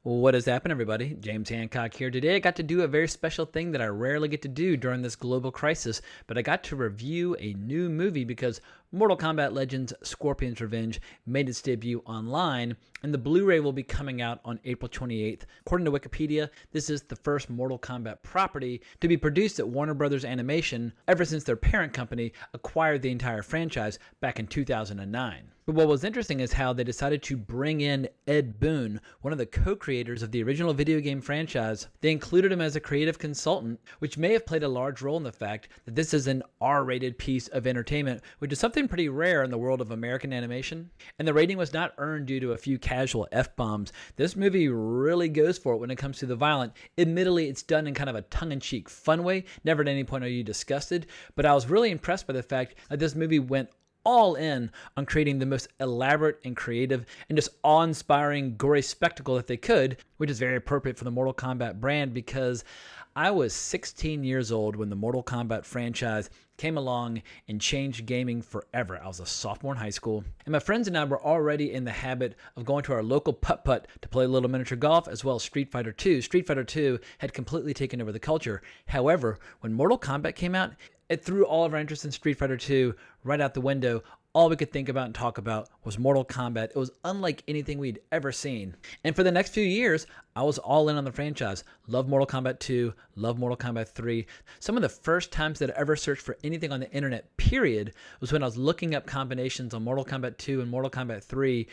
What has happened, everybody? James Hancock here. Today I got to do a very special thing that I rarely get to do during this global crisis, but I got to review a new movie because Mortal Kombat Legends Scorpion's Revenge made its debut online, and the Blu-ray will be coming out on April 28th. According to Wikipedia, this is the first Mortal Kombat property to be produced at Warner Brothers Animation ever since their parent company acquired the entire franchise back in 2009. But what was interesting is how they decided to bring in Ed Boon, one of the co-creators of the original video game franchise. They included him as a creative consultant, which may have played a large role in the fact that this is an R-rated piece of entertainment, which is something pretty rare in the world of American animation. And the rating was not earned due to a few casual F-bombs. This movie really goes for it when it comes to the violent. Admittedly, it's done in kind of a tongue-in-cheek fun way. Never at any point are you disgusted, but I was really impressed by the fact that this movie went all in on creating the most elaborate and creative and just awe-inspiring gory spectacle that they could, which is very appropriate for the Mortal Kombat brand because I was 16 years old when the Mortal Kombat franchise came along and changed gaming forever. I was a sophomore in high school, and my friends and I were already in the habit of going to our local putt-putt to play a little miniature golf, as well as Street Fighter II. Street Fighter II had completely taken over the culture. However, when Mortal Kombat came out, it threw all of our interest in Street Fighter II right out the window. All we could think about and talk about was Mortal Kombat. It was unlike anything we'd ever seen. And for the next few years, I was all in on the franchise. Love Mortal Kombat 2, love Mortal Kombat 3. Some of the first times that I ever searched for anything on the internet, period, was when I was looking up combinations on Mortal Kombat 2 and Mortal Kombat 3,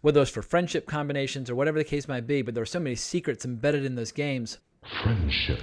whether it was for friendship combinations or whatever the case might be, but there were so many secrets embedded in those games. Friendship.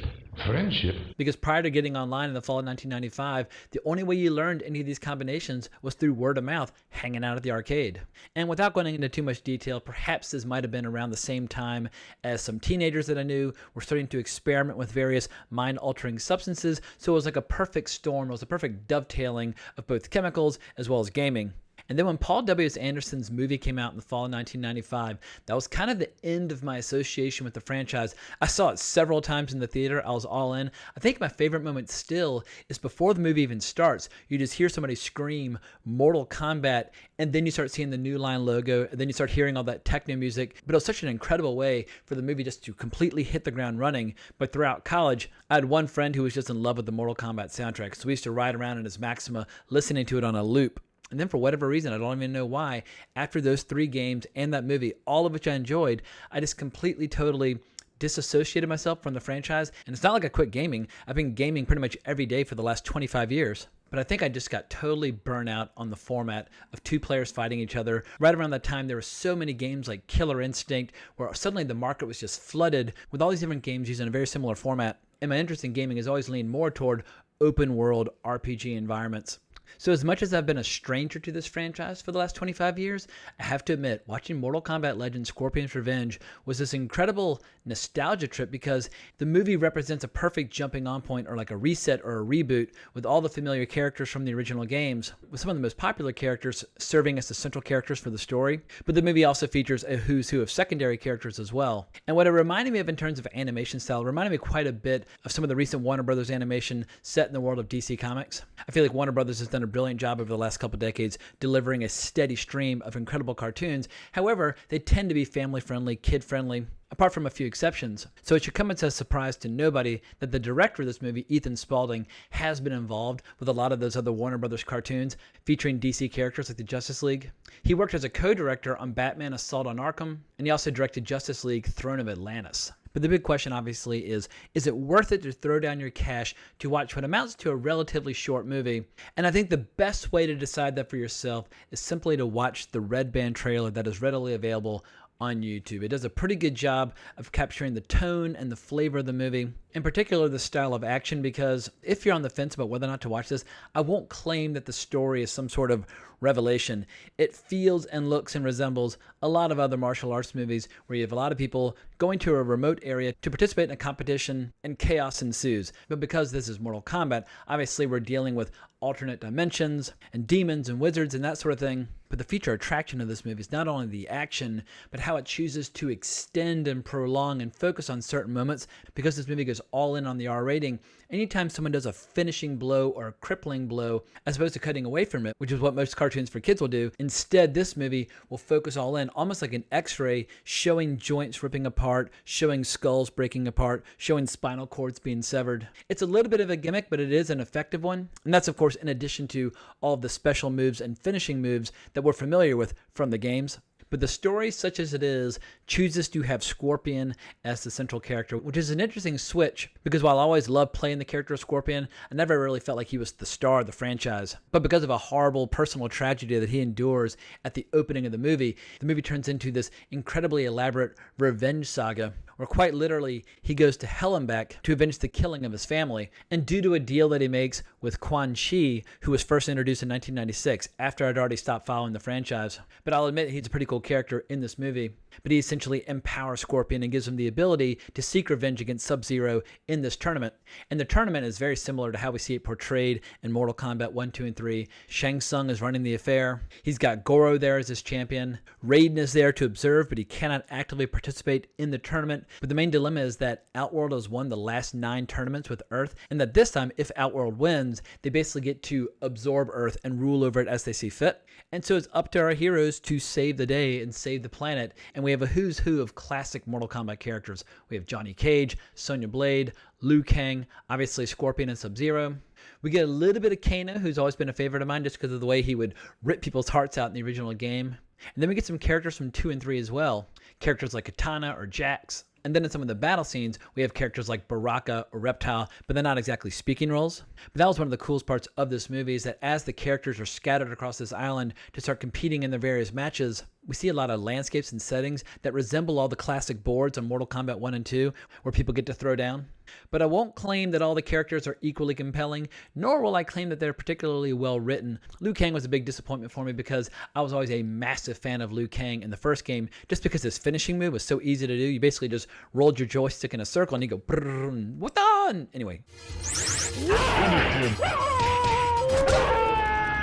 Because prior to getting online in the fall of 1995, the only way you learned any of these combinations was through word of mouth, hanging out at the arcade. And without going into too much detail, perhaps this might have been around the same time as some teenagers that I knew were starting to experiment with various mind-altering substances, so it was like a perfect storm. It was a perfect dovetailing of both chemicals as well as gaming. And then when Paul W.S. Anderson's movie came out in the fall of 1995, that was kind of the end of my association with the franchise. I saw it several times in the theater. I was all in. I think my favorite moment still is before the movie even starts. You just hear somebody scream Mortal Kombat, and then you start seeing the New Line logo, and then you start hearing all that techno music. But it was such an incredible way for the movie just to completely hit the ground running. But throughout college, I had one friend who was just in love with the Mortal Kombat soundtrack, so we used to ride around in his Maxima listening to it on a loop. And then for whatever reason, I don't even know why, after those three games and that movie, all of which I enjoyed, I just completely, totally disassociated myself from the franchise. And it's not like I quit gaming. I've been gaming pretty much every day for the last 25 years. But I think I just got totally burnt out on the format of two players fighting each other. Right around that time, there were so many games like Killer Instinct, where suddenly the market was just flooded with all these different games using a very similar format. And my interest in gaming has always leaned more toward open world RPG environments. So as much as I've been a stranger to this franchise for the last 25 years, I have to admit, watching Mortal Kombat Legends Scorpion's Revenge was this incredible nostalgia trip because the movie represents a perfect jumping on point, or like a reset or a reboot, with all the familiar characters from the original games, with some of the most popular characters serving as the central characters for the story. But the movie also features a who's who of secondary characters as well. And what it reminded me of in terms of animation style, it reminded me quite a bit of some of the recent Warner Brothers animation set in the world of DC Comics. I feel like Warner Brothers has done a brilliant job over the last couple decades delivering a steady stream of incredible cartoons. However, they tend to be family-friendly, kid-friendly, apart from a few exceptions. So it should come as a surprise to nobody that the director of this movie, Ethan Spalding, has been involved with a lot of those other Warner Brothers cartoons featuring DC characters like the Justice League. He worked as a co-director on Batman Assault on Arkham, and he also directed Justice League Throne of Atlantis. But the big question obviously is it worth it to throw down your cash to watch what amounts to a relatively short movie? And I think the best way to decide that for yourself is simply to watch the Red Band trailer that is readily available on YouTube. It does a pretty good job of capturing the tone and the flavor of the movie, in particular the style of action, because if you're on the fence about whether or not to watch this, I won't claim that the story is some sort of revelation. It feels and looks and resembles a lot of other martial arts movies where you have a lot of people going to a remote area to participate in a competition and chaos ensues. But because this is Mortal Kombat, obviously we're dealing with alternate dimensions and demons and wizards and that sort of thing. But the feature attraction of this movie is not only the action, but how it chooses to extend and prolong and focus on certain moments, because this movie goes all in on the R rating, anytime someone does a finishing blow or a crippling blow, as opposed to cutting away from it, which is what most cartoons for kids will do, instead this movie will focus all in, almost like an x-ray, showing joints ripping apart, showing skulls breaking apart, showing spinal cords being severed. It's a little bit of a gimmick, but it is an effective one. And that's, of course, in addition to all of the special moves and finishing moves that we're familiar with from the games. But the story, such as it is, chooses to have Scorpion as the central character, which is an interesting switch, because while I always loved playing the character of Scorpion, I never really felt like he was the star of the franchise. But because of a horrible personal tragedy that he endures at the opening of the movie turns into this incredibly elaborate revenge saga, where quite literally he goes to hell and back to avenge the killing of his family. And due to a deal that he makes with Quan Chi, who was first introduced in 1996, after I'd already stopped following the franchise. But I'll admit he's a pretty cool character in this movie. But he essentially empowers Scorpion and gives him the ability to seek revenge against Sub-Zero in this tournament. And the tournament is very similar to how we see it portrayed in Mortal Kombat 1, 2, and 3. Shang Tsung is running the affair. He's got Goro there as his champion. Raiden is there to observe, but he cannot actively participate in the tournament. But the main dilemma is that Outworld has won the last 9 tournaments with Earth, and that this time, if Outworld wins, they basically get to absorb Earth and rule over it as they see fit. And so it's up to our heroes to save the day and save the planet. And we have a who's who of classic Mortal Kombat characters. We have Johnny Cage, Sonya Blade, Liu Kang, obviously Scorpion and Sub-Zero. We get a little bit of Kano, who's always been a favorite of mine just because of the way he would rip people's hearts out in the original game. And then we get some characters from 2 and 3 as well. Characters like Katana or Jax. And then in some of the battle scenes, we have characters like Baraka or Reptile, but they're not exactly speaking roles. But that was one of the coolest parts of this movie, is that as the characters are scattered across this island to start competing in their various matches, we see a lot of landscapes and settings that resemble all the classic boards on Mortal Kombat 1 and 2, where people get to throw down. But I won't claim that all the characters are equally compelling, nor will I claim that they're particularly well written. Liu Kang was a big disappointment for me because I was always a massive fan of Liu Kang in the first game, just because his finishing move was so easy to do. You basically just rolled your joystick in a circle and you go brrrr, and what the? Anyway.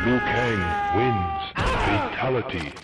Liu Kang wins. Fatality.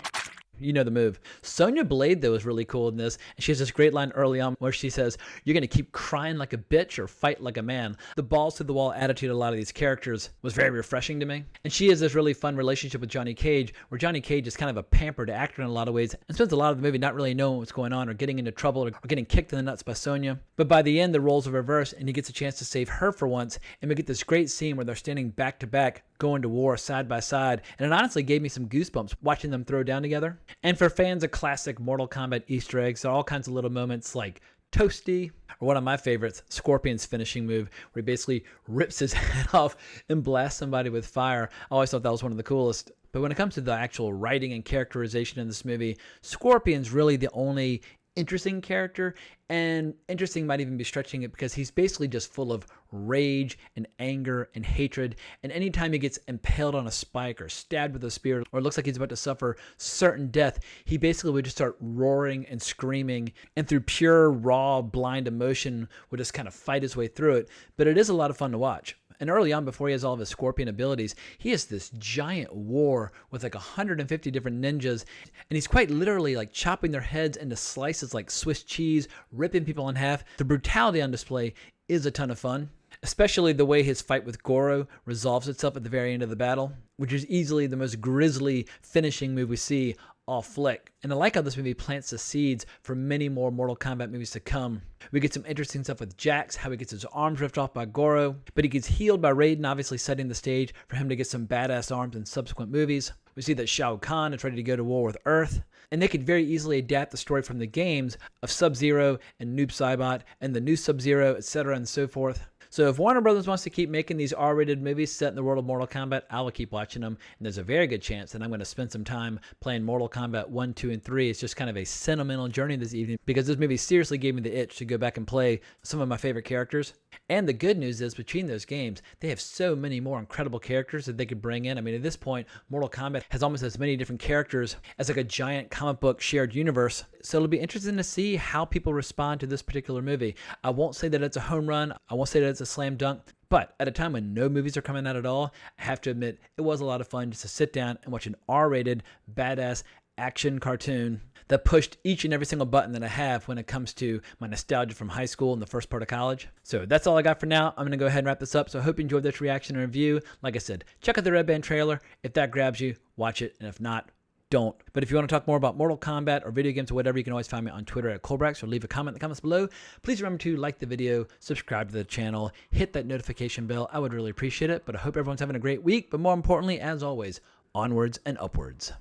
You know the move. Sonya Blade, though, is really cool in this. And she has this great line early on where she says, "You're going to keep crying like a bitch or fight like a man." The balls to the wall attitude of a lot of these characters was very refreshing to me. And she has this really fun relationship with Johnny Cage, where Johnny Cage is kind of a pampered actor in a lot of ways and spends a lot of the movie not really knowing what's going on or getting into trouble or getting kicked in the nuts by Sonya. But by the end, the roles are reversed and he gets a chance to save her for once. And we get this great scene where they're standing back to back, going to war side by side. And it honestly gave me some goosebumps watching them throw down together. And for fans of classic Mortal Kombat Easter eggs, there are all kinds of little moments like Toasty, or one of my favorites, Scorpion's finishing move, where he basically rips his head off and blasts somebody with fire. I always thought that was one of the coolest. But when it comes to the actual writing and characterization in this movie, Scorpion's really the only interesting character, and interesting might even be stretching it because he's basically just full of rage and anger and hatred, and anytime he gets impaled on a spike or stabbed with a spear or looks like he's about to suffer certain death, he basically would just start roaring and screaming, and through pure raw blind emotion would just kind of fight his way through it. But it is a lot of fun to watch. And early on, before he has all of his Scorpion abilities, he has this giant war with like 150 different ninjas. And he's quite literally like chopping their heads into slices like Swiss cheese, ripping people in half. The brutality on display is a ton of fun, especially the way his fight with Goro resolves itself at the very end of the battle, which is easily the most grisly finishing move we see all flick. And I like how this movie plants the seeds for many more Mortal Kombat movies to come. We get some interesting stuff with Jax, how he gets his arms ripped off by Goro, but he gets healed by Raiden, obviously setting the stage for him to get some badass arms in subsequent movies. We see that Shao Kahn is ready to go to war with Earth, and they could very easily adapt the story from the games of Sub-Zero and Noob Saibot and the new Sub-Zero, etc. and so forth. So if Warner Brothers wants to keep making these R-rated movies set in the world of Mortal Kombat, I will keep watching them. And there's a very good chance that I'm going to spend some time playing Mortal Kombat 1, 2, and 3. It's just kind of a sentimental journey this evening because this movie seriously gave me the itch to go back and play some of my favorite characters. And the good news is, between those games, they have so many more incredible characters that they could bring in. I mean, at this point, Mortal Kombat has almost as many different characters as like a giant comic book shared universe. So it'll be interesting to see how people respond to this particular movie. I won't say that it's a home run. I won't say that it's a slam dunk. But at a time when no movies are coming out at all, I have to admit, it was a lot of fun just to sit down and watch an R-rated, badass, action cartoon that pushed each and every single button that I have when it comes to my nostalgia from high school and the first part of college. So that's all I got for now. I'm going to go ahead and wrap this up. So I hope you enjoyed this reaction and review. Like I said, check out the Red Band trailer. If that grabs you, watch it. And if not, don't. But if you want to talk more about Mortal Kombat or video games or whatever, you can always find me on Twitter at Colbrax, or leave a comment in the comments below. Please remember to like the video, subscribe to the channel, hit that notification bell. I would really appreciate it. But I hope everyone's having a great week. But more importantly, as always, onwards and upwards.